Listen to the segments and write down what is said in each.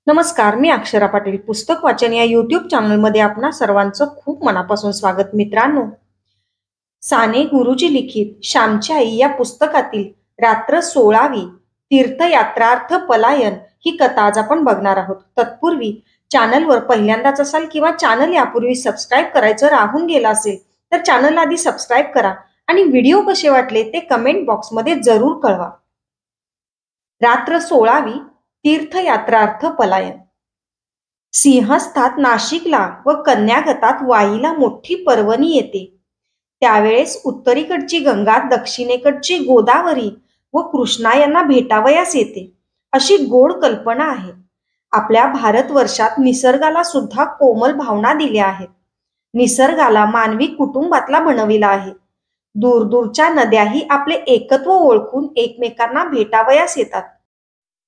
नमस्कार, मी अक्षरा पाटील. पुस्तक वाचन या यूट्यूब चॅनलमध्ये आपणा सर्वांचं खूप मनापासून स्वागत. मित्रांनो, साने गुरुजी लिखित श्यामची आई या पुस्तकातील रात्र 16वी तीर्थयात्रार्थ पलायन ही कथा आज आपण बघणार आहोत. तत्पूर्वी चॅनलवर पहिल्यांदाच असाल किंवा चॅनल यापूर्वी सबस्क्राईब करायचं राहून गेलं असेल तर चॅनल आधी सबस्क्राईब करा आणि व्हिडिओ कसे वाटले ते कमेंट बॉक्समध्ये जरूर कळवा. रात्र 16वी तीर्थयात्रार्थ पलायन. सिंहस्थात नाशिकला व कन्यागतात वाईला मोठी पर्वणी येते. त्यावेळेस उत्तरेकडची गंगा, दक्षिणेकडची गोदावरी व कृष्णा यांना भेटावयास येते, अशी गोड कल्पना आहे. आपल्या भारतवर्षात निसर्गाला सुद्धा कोमल भावना दिल्या आहेत. निसर्गाला मानवी कुटुंबातला बनविला आहे. दूरदूरच्या नद्याही आपले एकत्व ओळखून एकमेकांना भेटावयास येतात.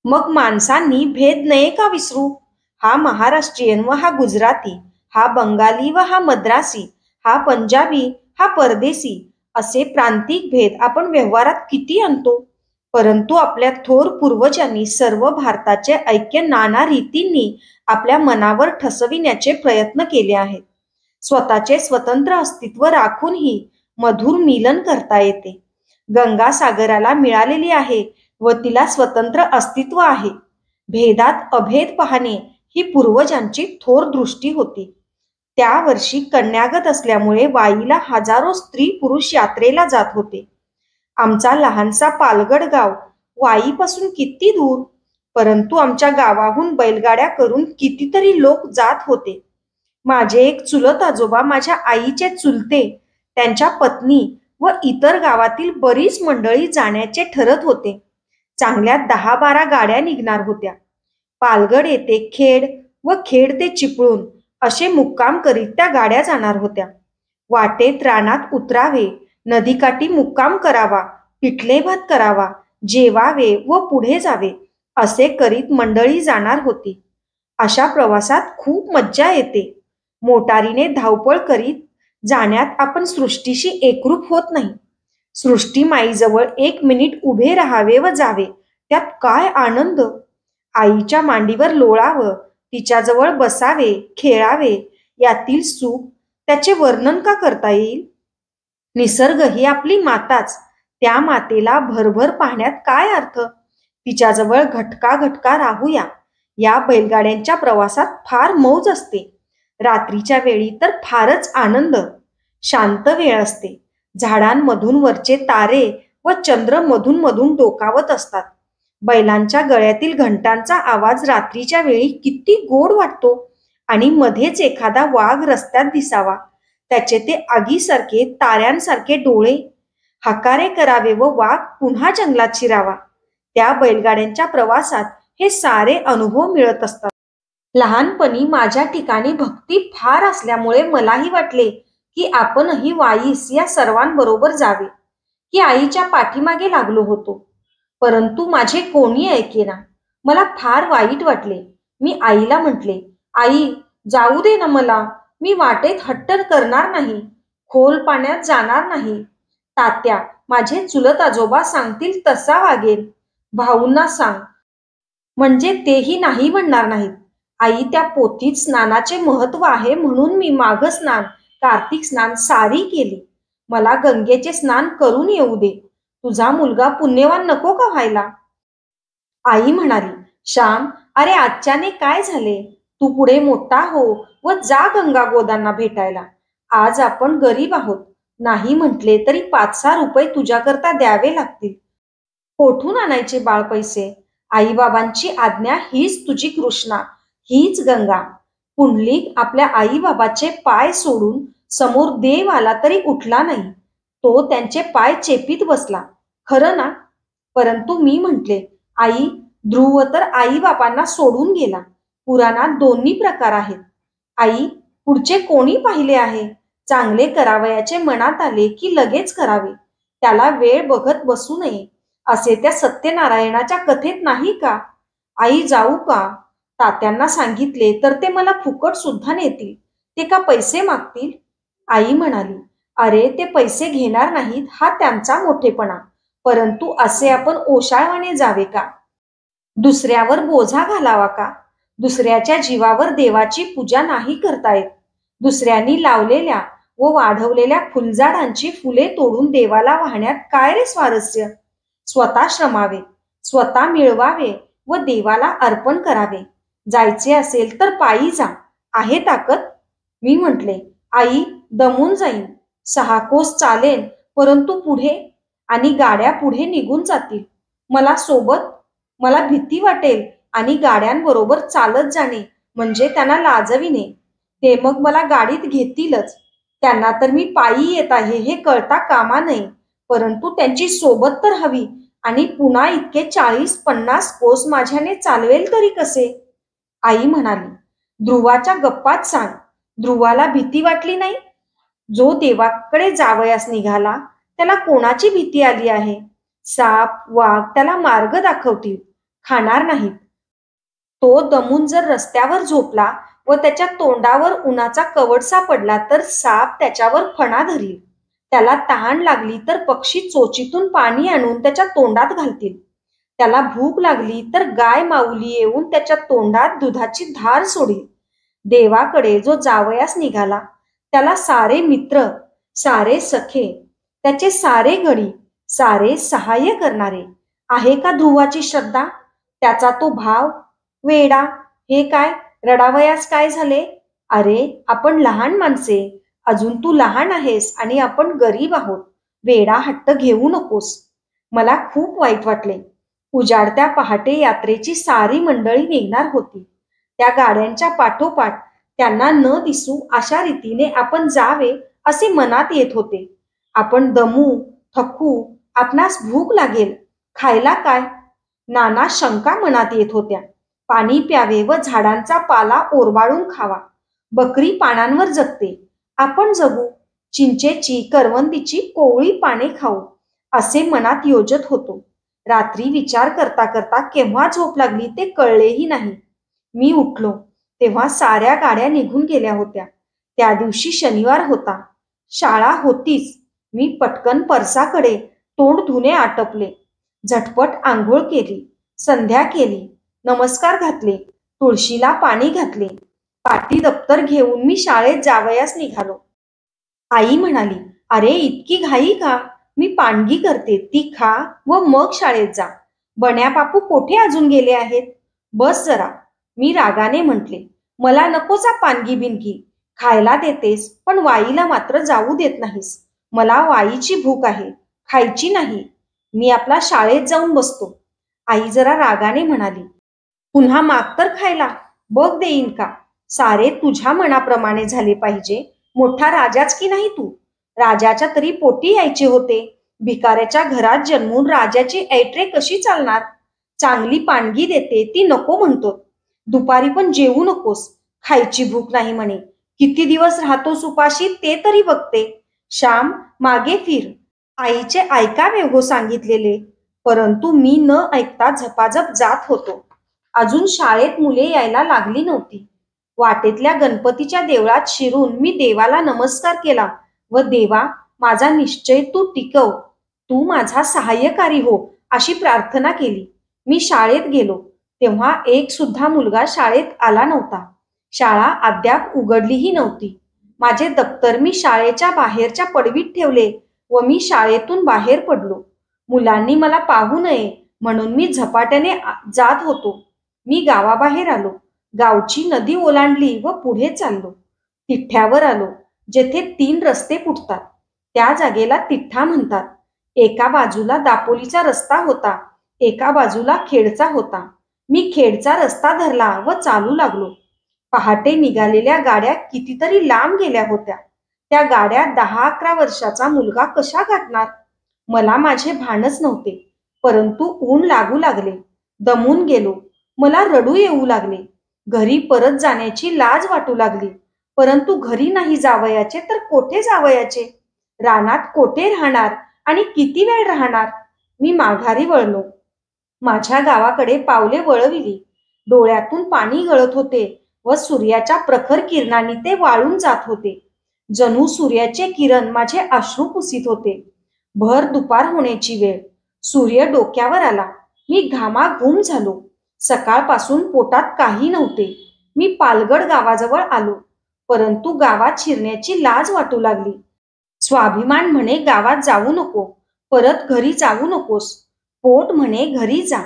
मग माणसांनी भेद नये का विसरू? हा महाराष्ट्रीयन व हा गुजराती, हा बंगाली व हा मद्रासी, हा पंजाबी, हा परदेशी असे प्रांतिक भेद आपण व्यवहारात किती आणतो. परंतु आपल्या थोर पूर्वजांनी सर्व भारताचे ऐक्य नाना रीतींनी आपल्या मनावर ठसविण्याचे प्रयत्न केले आहेत. स्वतःचे स्वतंत्र अस्तित्व राखूनही मधुर मिलन करता येते. गंगा सागराला मिळालेली आहे व तिला स्वतंत्र अस्तित्व आहे. भेदात अभेद पाहणे ही पूर्वजांची थोर दृष्टी होती. त्या वर्षी कन्यागत असल्यामुळे वाईला हजारो स्त्री पुरुष यात्रेला जात होते. आमचा लहानसा पालगड गाव वाईपासून किती दूर, परंतु आमच्या गावाहून बैलगाड्या करून कितीतरी लोक जात होते. माझे एक चुलत आजोबा, माझ्या आईचे चुलते, त्यांच्या पत्नी व इतर गावातील बरीच मंडळी जाण्याचे ठरत होते. चांगल्या 10-12 गाड्या निघणार होत्या. पालगड येथे खेड व खेड ते चिपळूण असे मुक्काम करीत त्या गाड्या जाणार होत्या. वाटेत रानात उतरावे, नदीकाठी मुक्काम करावा, पिठले भात करावा, जेवावे व पुढे जावे असे करीत मंडळी जाणार होती. अशा प्रवासात खूप मज्जा येते. मोटारीने धावपळ करीत जाण्यात आपण सृष्टीशी एकरूप होत नाही. सृष्टी माईजवळ 1 मिनिट उभे राहावे व जावे, त्यात काय आनंद. आईच्या मांडीवर लोळावं, तिच्याजवळ बसावे, खेळावे, यातील सुख त्याचे वर्णन का करता येईल. निसर्ग ही आपली माताच. त्या मातेला भरभर पाहण्यात काय अर्थ. तिच्याजवळ घटका घटका राहूया. या बैलगाड्यांच्या प्रवासात फार मौज असते. रात्रीच्या वेळी तर फारच आनंद. शांत वेळ असते. झाडांमधून वरचे तारे व चंद्र मधून मधून डोकावत असतात. बैलांच्या गळ्यातील घंटांचा आवाज रात्रीच्या वेळी किती गोड वाटतो. आणि मध्येच एखादा वाघ रस्त्यात दिसावा, त्याचे ते आगीसारखे ताऱ्यांसारखे डोळे. हकारे करावे व वाघ पुन्हा जंगलात शिरावा. त्या बैलगाड्यांच्या प्रवासात हे सारे अनुभव मिळत असतात. लहानपणी माझ्या ठिकाणी भक्ती फार असल्यामुळे मलाही वाटले की आपणही वाईस या सर्वांबरोबर जावे, की आईच्या पाठीमागे लागलो होतो. परंतु माझे कोणी ऐकेना. मला फार वाईट वाटले. मी आईला म्हटले, आई, जाऊ दे ना मला. मी वाटेत हट्ट करणार नाही, खोल पाण्यात जाणार नाही. तात्या, माझे चुलत आजोबा सांगतील तसा वागेल. भाऊंना सांग, म्हणजे तेही नाही म्हणणार नाहीत. आई, त्या पोथीत स्नानाचे महत्व आहे म्हणून मी माघ स्नान, कार्तिक स्नान सारी केली. मला गंगेचे स्नान करून येऊ दे. तुझा मुलगा पुण्यवान नको का व्हायला. आई म्हणाली, श्याम, अरे आजच्याने काय झाले. तू पुढे मोठा हो व जा गंगा गोदांना भेटायला. आज आपण गरीब आहोत. नाही म्हटले तरी 5-6 रुपये तुझ्याकरता द्यावे लागतील. कोठून आणायचे बाळ पैसे. आईबाबांची आज्ञा हीच तुझी कृष्णा, हीच गंगा. पुंडलिक आपल्या आईबाबाचे पाय सोडून समोर देव आला तरी उठला नाही. तो त्यांचे पाय चेपीत बसला. खरं ना. परंतु मी म्हटले, आई, ध्रुव तर आई बापांना सोडून गेला. पुराणात 2 प्रकार आहेत. आई, पुढचे कोणी पाहिले आहे. चांगले करावयाचे मनात आले की लगेच करावे, त्याला वेळ बघत बसू नये, असे त्या सत्यनारायणाच्या कथेत नाही का. आई, जाऊ का. तात्यांना सांगितले तर ते मला फुकट सुद्धा नेतील. ते का पैसे मागतील. आई म्हणाली, अरे, ते पैसे घेणार नाहीत हा त्यांचा मोठेपणा. परंतु असे आपण ओशाळवाने जावे का. दुसऱ्यावर बोझा घालावा का. दुसऱ्याच्या जीवावर देवाची पूजा नाही करता येत. दुसऱ्यांनी लावलेल्या व वाढवलेल्या फुलझाडांची फुले तोडून देवाला वाहण्यात काय रे स्वारस्य? स्वतः श्रमावे, स्वतः मिळवावे व देवाला अर्पण करावे. जायचे असेल तर पायी जा, आहे ताकद? मी म्हटले, आई, दमून जाईन. 6 कोस चालेन, परंतु पुढे? आणि गाड्या पुढे निघून जातील. मला भीती वाटेल आणि गाड्यांबरोबर चालत जाणे म्हणजे त्यांना लाजविणे. ते मग मला गाडीत घेतीलच. त्यांना तर मी पायी येत आहे हे कळता कामा नये, परंतु त्यांची सोबत तर हवी. आणि पुन्हा इतके 40-50 कोस माझ्याने चालवेल तरी कसे? आई म्हणाली, ध्रुवाच्या गप्पात सांग. ध्रुवाला भीती वाटली नाही? जो देवाकडे जावयास निघाला त्याला कोणाची भीती आली आहे? साप वाघ त्याला मार्ग दाखवतील, खाणार नाहीत. तो दमून जर रस्त्यावर झोपला व त्याच्या तोंडावर उन्हाचा कवडसा पडला तर साप त्याच्यावर फणा धरील. त्याला तहान लागली तर पक्षी चोचीतून पाणी आणून त्याच्या तोंडात घालतील. त्याला भूक लागली तर गाय माऊली येऊन त्याच्या तोंडात दुधाची धार सोडील. देवाकडे जो जावयास निघाला त्याला सारे मित्र, सारे सखे, त्याचे सारे गडी, सारे सहाय्य करणारे. आहे का ध्रुवाची श्रद्धा? त्याचा तो भाव? वेडा, हे काय, रडावयास काय झाले? अरे, आपण लहान माणसे, अजून तू लहान आहेस आणि आपण गरीब आहोत. वेडा हट्ट घेऊ नकोस. मला खूप वाईट वाटले. उजाडत्या पहाटे यात्रेची सारी मंडळी निघणार होती. त्या गाड्यांच्या पाठोपाठ त्यांना न दिसू अशा रीतीने आपण जावे असे मनात येत होते. आपण दमू, थकू, आपणास भूक लागेल, खायला काय? नाना शंका मनात येत होत्या. पाणी प्यावे व झाडांचा पाला ओरबाळून खावा. बकरी पानांवर जगते, आपण जगू. चिंचेची, करवंदीची कोवळी पाने खाऊ, असे मनात योजत होतो. रात्री विचार करता करता केव्हा झोप लागली ते कळलेही नाही. मी उठलो तेव्हा साऱ्या गाड्या निघून गेल्या होत्या. त्या दिवशी शनिवार होता. शाळा होतीच. मी पटकन परसाकडे तोंड धुणे आटपले. झटपट आंघोळ केली, संध्या केली, नमस्कार घातले, तुळशीला पाणी घातले. पाटी दप्तर घेऊन मी शाळेत जावयास निघालो. आई म्हणाली, अरे, इतकी घाई का? मी पानगी करते, ती खा व मग शाळेत जा. बण्या बापू कोठे अजून गेले आहेत? बस जरा. मी रागाने म्हटले, मला नकोसा पानगी बिनगी. खायला देतेस पण वाईला मात्र जाऊ देत नाहीस. मला वाईची भूक आहे, खायची नाही. मी आपला शाळेत जाऊन बसतो. आई जरा रागाने म्हणाली, पुन्हा माग तर खायला, बघ देईन का? सारे तुझ्या मनाप्रमाणे झाले पाहिजे. मोठा राजाच की नाही तू? राजाच्या तरी पोटी यायचे होते. भिकाऱ्याच्या घरात जन्मून राजाची ऐट्रे कशी चालणार? चांगली पानगी देते ती नको म्हणतो. दुपारी पण जेवू नकोस, खायची भूक नाही म्हणे. किती दिवस राहतोस उपाशी ते तरी बघते. श्याम, मागे फिर. आईचे ऐकावे हो सांगितलेले, परंतु मी न ऐकता झपाझप जात होतो. अजून शाळेत मुले यायला लागली नव्हती. वाटेतल्या गणपतीच्या देवळात शिरून मी देवाला नमस्कार केला व देवा, माझा निश्चय तू टिकव, तू माझा सहाय्यकारी हो, अशी प्रार्थना केली. मी शाळेत गेलो तेव्हा एक सुद्धा मुलगा शाळेत आला नव्हता. शाळा अद्याप उघडलीही नव्हती. माझे दप्तर मी शाळेच्या बाहेरच्या पडवीत ठेवले व मी शाळेतून बाहेर पडलो. मुलांनी मला पाहू नये म्हणून मी झपाट्याने जात होतो. मी गावाबाहेर आलो. गावची नदी ओलांडली व पुढे चाललो. तिठ्यावर आलो, जेथे 3 रस्ते फुटतात. त्या जागेला तिठ्ठा म्हणतात. एका बाजूला दापोलीचा रस्ता होता, एका बाजूला खेडचा होता. मी खेडचा रस्ता धरला व चालू लागलो. पहाटे निघालेल्या गाड्या कितीतरी लांब गेल्या होत्या. त्या गाड्या 10-11 वर्षाचा मुलगा कशा गाठणार? मला माझे भानच नव्हते. परंतु ऊन लागू लागले. दमून गेलो. मला रडू येऊ लागले. घरी परत जाण्याची लाज वाटू लागली. परंतु घरी नाही जावयाचे तर कोठे जावयाचे? रानात कोठे राहणार आणि किती वेळ राहणार? मी माघारी वळलो. माझ्या गावाकडे पावले वळविली. डोळ्यातून पाणी गळत होते व सूर्याच्या प्रखर किरणांनी ते वाळून जात होते. जणू सूर्याचे किरण माझे अश्रू पुसीत होते. भर दुपार होण्याची वेळ. सूर्य डोक्यावर आला. मी घामाघूम झालो. सकाळपासून पोटात काही नव्हते. मी पालगड गावाजवळ आलो, परंतु गावात शिरण्याची लाज वाटू लागली. स्वाभिमान म्हणे गावात जाऊ नको, परत घरी जाऊ नकोस. पोट म्हणे घरी जा.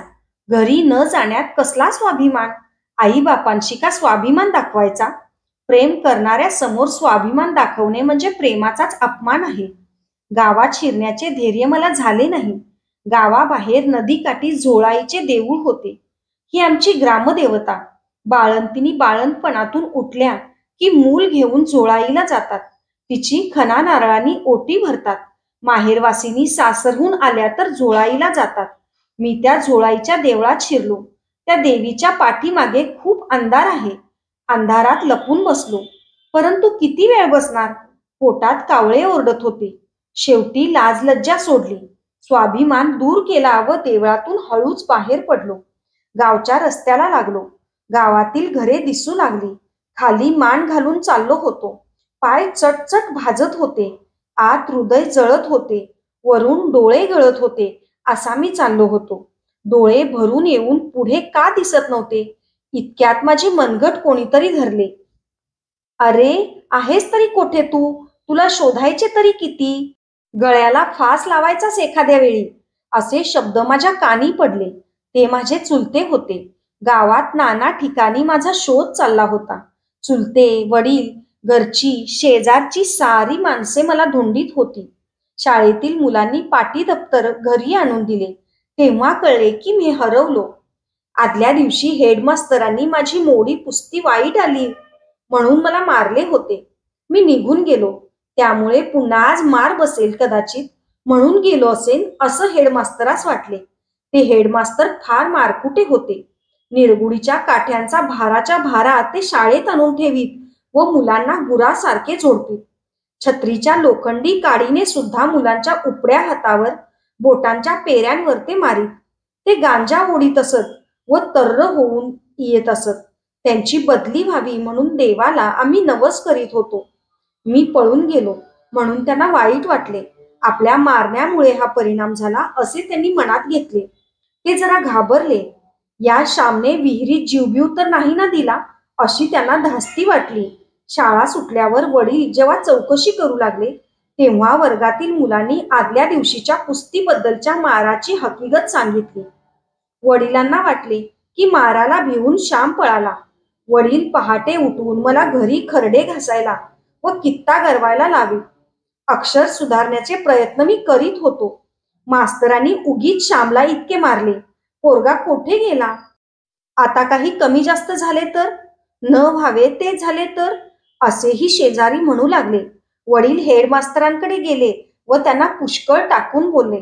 घरी न जाण्यात कसला स्वाभिमान? आई बापांशी का स्वाभिमान दाखवायचा? प्रेम करणाऱ्या समोर स्वाभिमान दाखवणे म्हणजे प्रेमाचाच अपमान आहे. गावात शिरण्याचे धैर्य मला झाले नाही. गावाबाहेर नदीकाठी झोळाईचे देऊळ होते. ही आमची ग्रामदेवता. बाळंतिनी बाळंतपणातून उठल्या की मूल घेऊन झोळाईला जातात. तिची खणा नारळांनी ओटी भरतात. माहेरवासिनी सासरहून आल्या तर झोळाईला जातात. मी त्या झोळाईच्या देवळात शिरलो. त्या देवीच्या पाठीमागे खूप अंधार आहे. अंधारात लपून बसलो, परंतु किती वेळ बसणार? पोटात कावळे ओरडत होते. शेवटी लाज लज्जा सोडली, स्वाभिमान दूर केला व देवळातून हळूच बाहेर पडलो. गावच्या रस्त्याला लागलो. गावातील घरे दिसू लागली. खाली मान घालून चाललो होतो. पाय चटचट भाजत होते. आत हृदय जळत होते. वरून डोळे गळत होते. असा मी चाललो होतो. डोळे भरून येऊन पुढे का दिसत नव्हते? इतक्यात माझी मनगट कोणीतरी धरले. अरे, आहेस तरी कोठे तू? तुला शोधायचे तरी किती? गळ्याला फास लावायचाच एखाद्या वेळी. असे शब्द माझ्या कानी पडले. ते माझे चुलते होते. गावात नाना ठिकाणी माझा शोध चालला होता. चुलते, वडील, घरची, शेजारची सारी माणसे मला धुंडीत होती. शाळेतील मुलांनी पाटी दप्तर घरी आणून दिले. तेव्हा कळले की मी हरवलो. आदल्या दिवशी हेडमास्तरांनी माझी मोडी पुस्ती वाईट आली म्हणून मला मारले होते. मी निघून गेलो. त्यामुळे पुन्हा आज मार बसेल कदाचित म्हणून गेलो असेल असं हेडमास्तरास वाटले. ते हेडमास्तर फार मारकुटे होते. निरगुडीच्या काठ्यांचा भाराच्या भारा ते शाळेत आणून ठेवीत व मुलांना गुरासारखे झोडतील. छत्रीच्या लोखंडी काडीने सुद्धा मुलांच्या उपड्या हातावर, बोटांच्या पेऱ्यांवर ते मारीत. ते गांजा ओढीत असत व तर्र होऊन येत असत. त्यांची बदली व्हावी म्हणून देवाला आम्ही नवस करीत होतो. मी पळून गेलो म्हणून त्यांना वाईट वाटले. आपल्या मारण्यामुळे हा परिणाम झाला असे त्यांनी मनात घेतले. ते जरा घाबरले. या श्यामने विहिरीत जीवबीव तर नाही ना दिला अशी त्यांना धास्ती वाटली. शाळा सुटल्यावर वडील जेव्हा चौकशी करू लागले तेव्हा वर्गातील मुलांनी आदल्या दिवशीच्या कुस्तीबद्दलच्या माराची हकीकत सांगितली. वडिलांना वाटले की माराला भिवून श्याम पळाला. वडील पहाटे उठवून मला घरी खरडे घासायला व कित्ता गरवायला लावे. अक्षर सुधारण्याचे प्रयत्न मी करीत होतो. मास्तरांनी उगीच श्यामला इतके मारले. पोरगा कोठे गेला? आता काही कमी जास्त झाले तर? न व्हावे ते झाले तर? असेही शेजारी म्हणू लागले. वडील हेडमास्तरांकडे गेले व त्यांना पुष्कळ टाकून बोलले.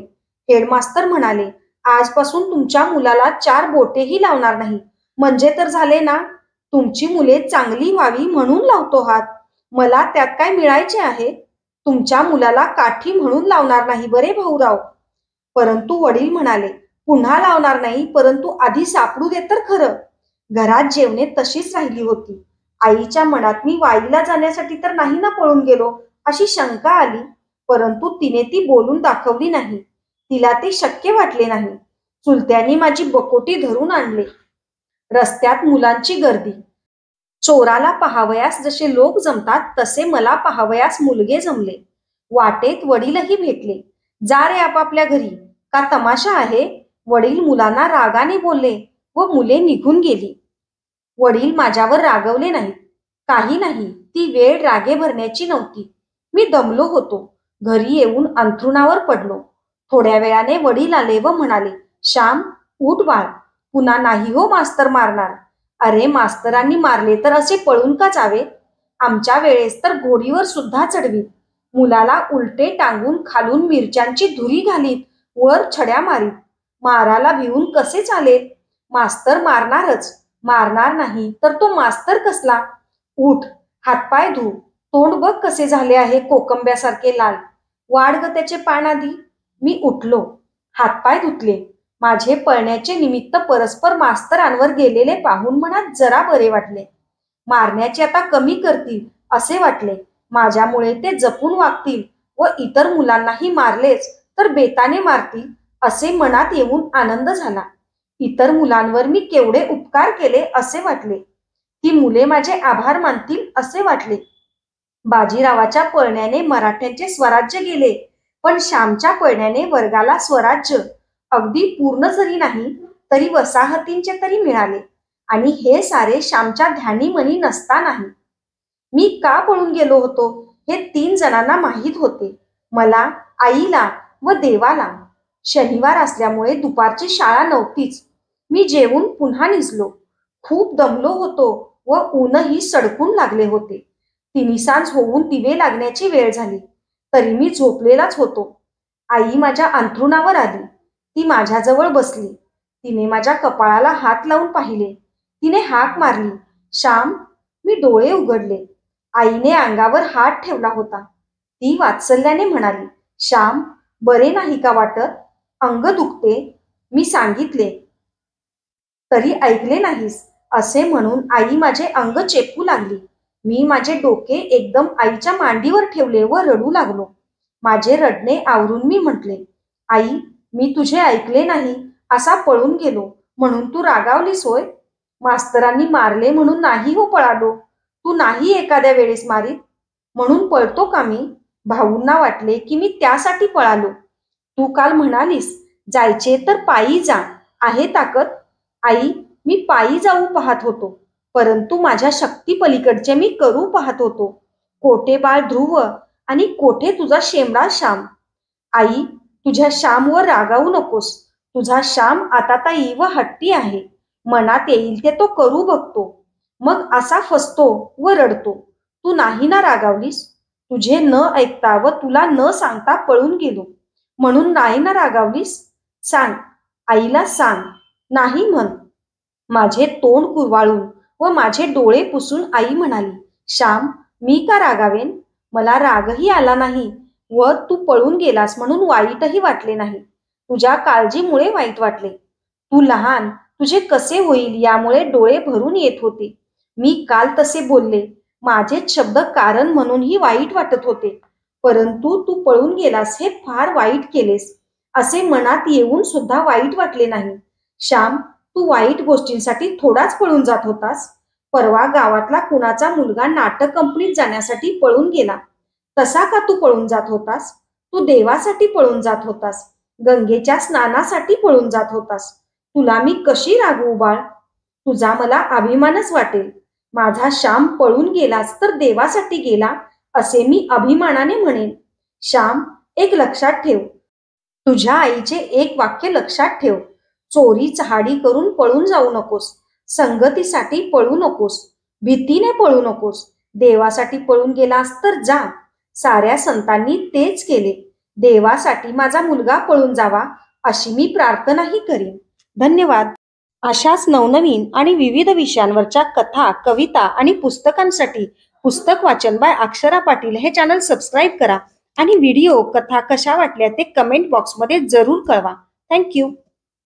हेडमास्तर म्हणाले, आजपासून तुमच्या मुलाला 4 बोटेही लावणार नाही. म्हणजे तर झाले ना? तुमची मुले चांगली व्हावी म्हणून लावतो हात. मला त्यात काय मिळायचे आहे? तुमच्या मुलाला काठी म्हणून लावणार नाही बरे भाऊराव. परंतु वडील म्हणाले, पुन्हा लावणार नाही, परंतु आधी सापडू दे तर खरं. घरात जेवणे तशीच राहिली होती. आईच्या मनात मी वाईला जाण्यासाठी तर नाही ना पळून गेलो अशी शंका आली, परंतु तिने ती बोलून दाखवली नाही. तिला ते शक्य वाटले नाही. चुलत्यांनी माझी बकोटी धरून आणले. रस्त्यात मुलांची गर्दी. चोराला पाहावयास जसे लोक जमतात तसे मला पाहावयास मुलगे जमले. वाटेत वडीलही भेटले. जा रे आपापल्या घरी, का तमाशा आहे? वडील मुलांना रागाने बोलले व मुले निघून गेली. वडील माझ्यावर रागवले नाहीत. काही नाही, ती वेळ रागे भरण्याची नव्हती. मी दमलो होतो. घरी येऊन अंथरुणावर पडलो. थोड्या वेळाने वडील आले व म्हणाले, श्याम, उठ बाळ, पुन्हा नाही हो मास्तर मारणार. अरे, मास्तरांनी मारले तर असे पळून का जावे? आमच्या वेळेस तर घोडीवर सुद्धा चढवीत. मुलाला उलटे टांगून खालून मिरच्यांची धुरी घालीत, वर छड्या मारीत. माराला भिवून कसे चालेल? मास्तर मारणारच. मारणार नाही तर तो मास्तर कसला? उठ, हातपाय धु. तोंड बघ कसे झाले आहे कोकंब्यासारखे लाल. वाढ ग त्याचे पान आधी. मी उठलो. हातपाय धुतले. माझे पळण्याचे निमित्त परस्पर मास्तरांवर गेलेले पाहून मनात जरा बरे वाटले. मारण्याचे आता कमी करतील असे वाटले. माझ्यामुळे ते जपून वागतील व इतर मुलांनाही मारलेच तर बेताने मारतील असे मनात येऊन आनंद झाला. इतर मुलांवर मी केवढे उपकार केले असे वाटले. ती मुले माझे आभार मानतील असे वाटले. बाजीरावाच्या पळण्याने मराठ्यांचे स्वराज्य गेले, पण श्यामच्या पळण्याने वर्गाला स्वराज्य अगदी पूर्ण जरी नाही तरी वसाहतींचे तरी मिळाले. आणि हे सारे श्यामच्या ध्यानीमनी नसतानाही. मी का पळून गेलो होतो हे 3 जणांना माहीत होते, मला, आईला व देवाला. शनिवार असल्यामुळे दुपारची शाळा नव्हतीच. मी जेवून पुन्हा निजलो. खूप दमलो होतो व ऊनही सडकून लागले होते. 3 सांज होऊन दिवे लागण्याची वेळ झाली तरी मी झोपलेलाच होतो. आई माझ्या अंथरुणावर आली. ती माझ्याजवळ बसली. तिने माझ्या कपाळाला हात लावून पाहिले. तिने हाक मारली, श्याम. मी डोळे उघडले. आईने अंगावर हात ठेवला होता. ती वात्सल्याने म्हणाली, श्याम, बरे नाही का वाटत? अंग दुखते. मी सांगितले तरी ऐकले नाहीस असे म्हणून आई माझे अंग चेपू लागली. मी माझे डोके एकदम आईच्या मांडीवर ठेवले व रडू लागलो. माझे रडणे आवरून मी म्हटले, आई, मी तुझे ऐकले नाही, असा पळून गेलो म्हणून तू रागावलीस होय? मास्तरांनी मारले म्हणून नाही हो पळालो. तू नाही एखाद्या वेळेस मारीत म्हणून पळतो का मी? भाऊंना वाटले की मी त्यासाठी पळालो. तू काल म्हणालीस, जायचे तर पायी जा, आहे ताकद. आई, मी पायी जाऊ पाहत होतो, परंतु माझ्या शक्ती पलीकडचे मी करू पाहत होतो. कोठे बाळ ध्रुव आणि कोठे तुझा शेमडा श्याम. आई, तुझ्या श्यामवर रागावू नकोस. तुझा श्याम आता ताई व हट्टी आहे. मनात येईल ते तो करू बघतो, मग असा फसतो व रडतो. तू नाही ना रागावलीस? तुझे न ऐकता व तुला न सांगता पळून गेलो म्हणून नाही ना रागावलीस? सांग, आईला सांग. नाही म्हण. माझे तोंड कुरवाळून व माझे डोळे पुसून आई म्हणाली, श्याम, मी का रागावेन? मला रागही आला नाही व तू पळून गेलास म्हणून वाईटही वाटले नाही. तुझ्या काळजीमुळे वाईट वाटले. तू लहान, तुझे कसे होईल यामुळे डोळे भरून येत होते. मी काल तसे बोलले, माझेच शब्द कारण म्हणूनही वाईट वाटत होते. परंतु तू पळून गेलास हे फार वाईट केलेस असे मनात येऊन सुद्धा वाईट वाटले नाही. श्याम, तू वाईट गोष्टींसाठी थोडाच पळून जात होतास. परवा गावातला कुणाचा मुलगा नाटक कंपनीत जाण्यासाठी पळून गेला. तसा का तू पळून जात होतास? तू देवासाठी पळून जात होतास. गंगेच्या स्नानासाठी पळून जात होतास. तुला मी कशी रागवू बाळ? तुझा मला अभिमानच वाटेल. माझा श्याम पळून गेलास तर देवासाठी गेला असे मी अभिमानाने म्हणेन. श्याम, एक लक्षात ठेव. तुझ्या आईचे एक वाक्य लक्षात ठेव. चोरी चहाडी करून पळून जाऊ नकोस. संगतीसाठी पळू नकोस. भीतीने पळू नकोस. देवासाठी पळून गेलास तर जा. साऱ्या संतांनी तेच केले. देवासाठी माझा मुलगा पळून जावा अशी मी प्रार्थनाही करीन. धन्यवाद. अशाच नवनवीन आणि विविध विषयांवरच्या कथा, कविता आणि पुस्तकांसाठी पुस्तक वाचन बाय अक्षरा पाटील हे चॅनल सबस्क्राईब करा आणि व्हिडिओ, कथा कशा वाटल्या ते कमेंट बॉक्समध्ये जरूर कळवा. थँक्यू.